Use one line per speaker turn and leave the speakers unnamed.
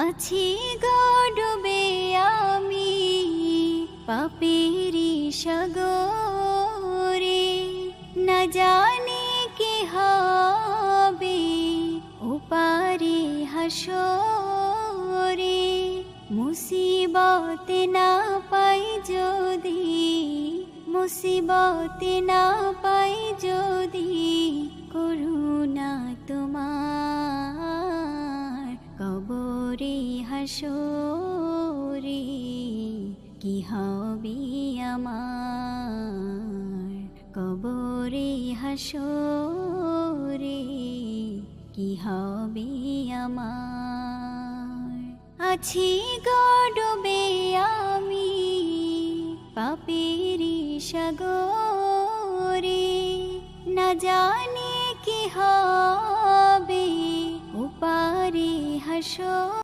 আছি গো ডুবে আমি পাপেরি সাগরে, না জানি কি হবে ওপারে হাসরে। মুসিবতে না পাই যদি, মুসিবতে না পাই যদি, করুণা তোমার কবরে হাসরে কি হবে আমার, কবরে হাসরে কি হবে আমার। আছি গো ডুবে আমি পাপেরি সাগরে, না জানি কি হবে ওপারে হাসরে।